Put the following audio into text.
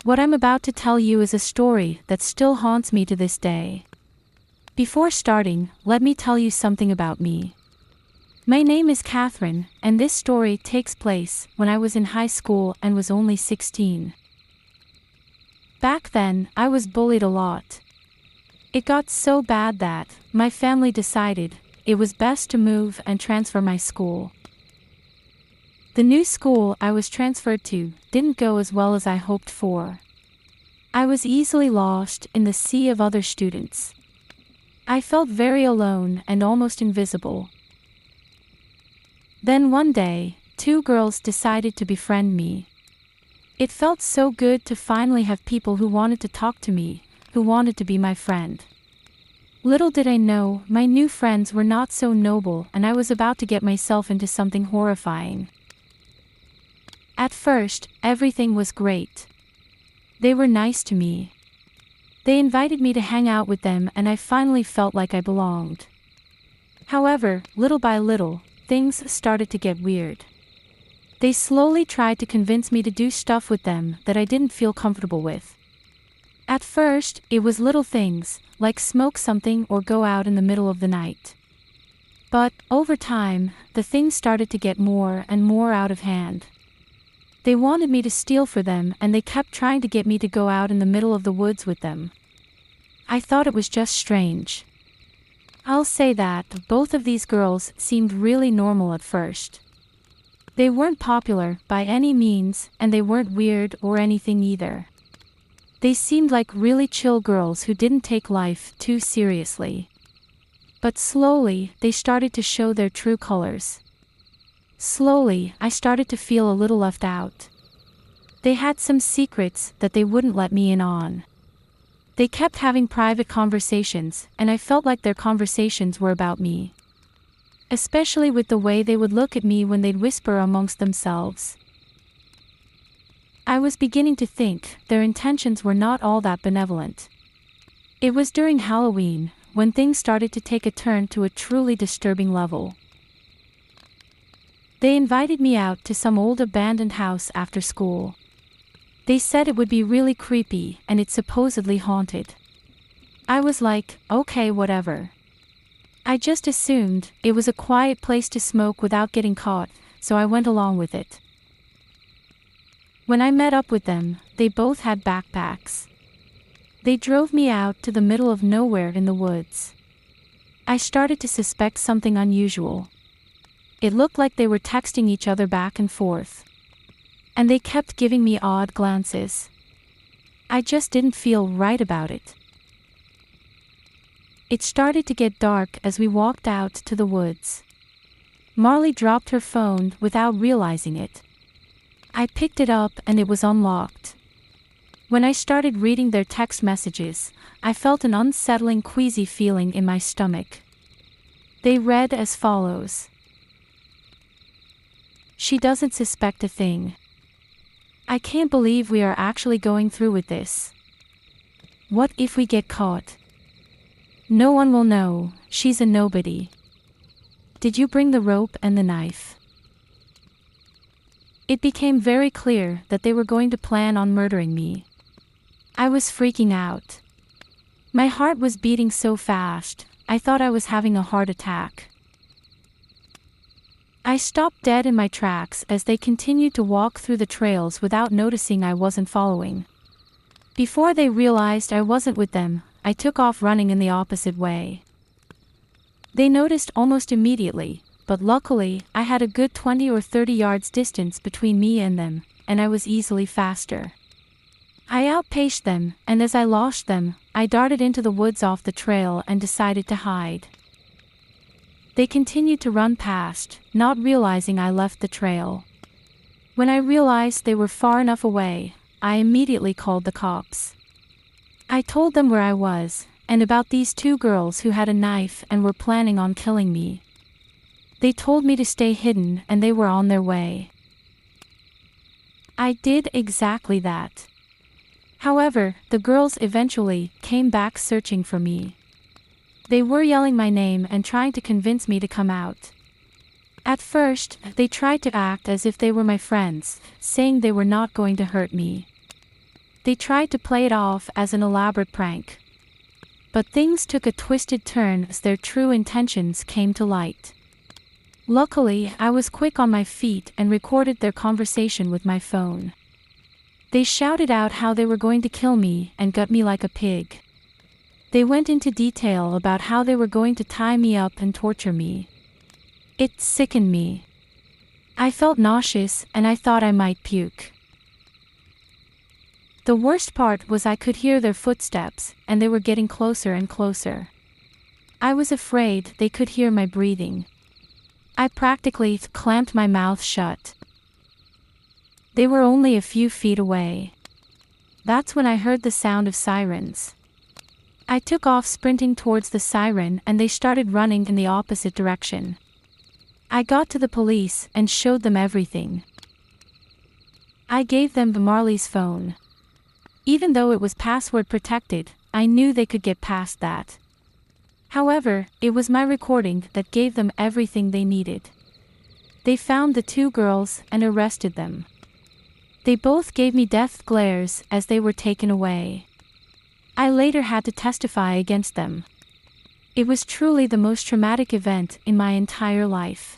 What I'm about to tell you is a story that still haunts me to this day. Before starting, let me tell you something about me. My name is Catherine, and this story takes place when I was in high school and was only 16. Back then, I was bullied a lot. It got so bad that my family decided it was best to move and transfer my school. The new school I was transferred to didn't go as well as I hoped for. I was easily lost in the sea of other students. I felt very alone and almost invisible. Then one day, two girls decided to befriend me. It felt so good to finally have people who wanted to talk to me, who wanted to be my friend. Little did I know, my new friends were not so noble and I was about to get myself into something horrifying. At first, everything was great. They were nice to me. They invited me to hang out with them and I finally felt like I belonged. However, little by little, things started to get weird. They slowly tried to convince me to do stuff with them that I didn't feel comfortable with. At first, it was little things, like smoke something or go out in the middle of the night. But, over time, the things started to get more and more out of hand. They wanted me to steal for them and they kept trying to get me to go out in the middle of the woods with them. I thought it was just strange. I'll say that both of these girls seemed really normal at first. They weren't popular by any means and they weren't weird or anything either. They seemed like really chill girls who didn't take life too seriously. But slowly, they started to show their true colors. Slowly, I started to feel a little left out. They had some secrets that they wouldn't let me in on. They kept having private conversations, and I felt like their conversations were about me. Especially with the way they would look at me when they'd whisper amongst themselves. I was beginning to think their intentions were not all that benevolent. It was during Halloween, when things started to take a turn to a truly disturbing level. They invited me out to some old abandoned house after school. They said it would be really creepy and it's supposedly haunted. I was like, okay, whatever. I just assumed it was a quiet place to smoke without getting caught, so I went along with it. When I met up with them, they both had backpacks. They drove me out to the middle of nowhere in the woods. I started to suspect something unusual. It looked like they were texting each other back and forth. And they kept giving me odd glances. I just didn't feel right about it. It started to get dark as we walked out to the woods. Marley dropped her phone without realizing it. I picked it up and it was unlocked. When I started reading their text messages, I felt an unsettling queasy feeling in my stomach. They read as follows. She doesn't suspect a thing. I can't believe we are actually going through with this. What if we get caught? No one will know, she's a nobody. Did you bring the rope and the knife? It became very clear that they were going to plan on murdering me. I was freaking out. My heart was beating so fast, I thought I was having a heart attack. I stopped dead in my tracks as they continued to walk through the trails without noticing I wasn't following. Before they realized I wasn't with them, I took off running in the opposite way. They noticed almost immediately, but luckily, I had a good 20 or 30 yards distance between me and them, and I was easily faster. I outpaced them, and as I lost them, I darted into the woods off the trail and decided to hide. They continued to run past, not realizing I left the trail. When I realized they were far enough away, I immediately called the cops. I told them where I was, and about these two girls who had a knife and were planning on killing me. They told me to stay hidden and they were on their way. I did exactly that. However, the girls eventually came back searching for me. They were yelling my name and trying to convince me to come out. At first, they tried to act as if they were my friends, saying they were not going to hurt me. They tried to play it off as an elaborate prank. But things took a twisted turn as their true intentions came to light. Luckily, I was quick on my feet and recorded their conversation with my phone. They shouted out how they were going to kill me and gut me like a pig. They went into detail about how they were going to tie me up and torture me. It sickened me. I felt nauseous and I thought I might puke. The worst part was I could hear their footsteps, and they were getting closer and closer. I was afraid they could hear my breathing. I practically clamped my mouth shut. They were only a few feet away. That's when I heard the sound of sirens. I took off sprinting towards the siren and they started running in the opposite direction. I got to the police and showed them everything. I gave them Marley's phone. Even though it was password protected, I knew they could get past that. However, it was my recording that gave them everything they needed. They found the two girls and arrested them. They both gave me death glares as they were taken away. I later had to testify against them. It was truly the most traumatic event in my entire life.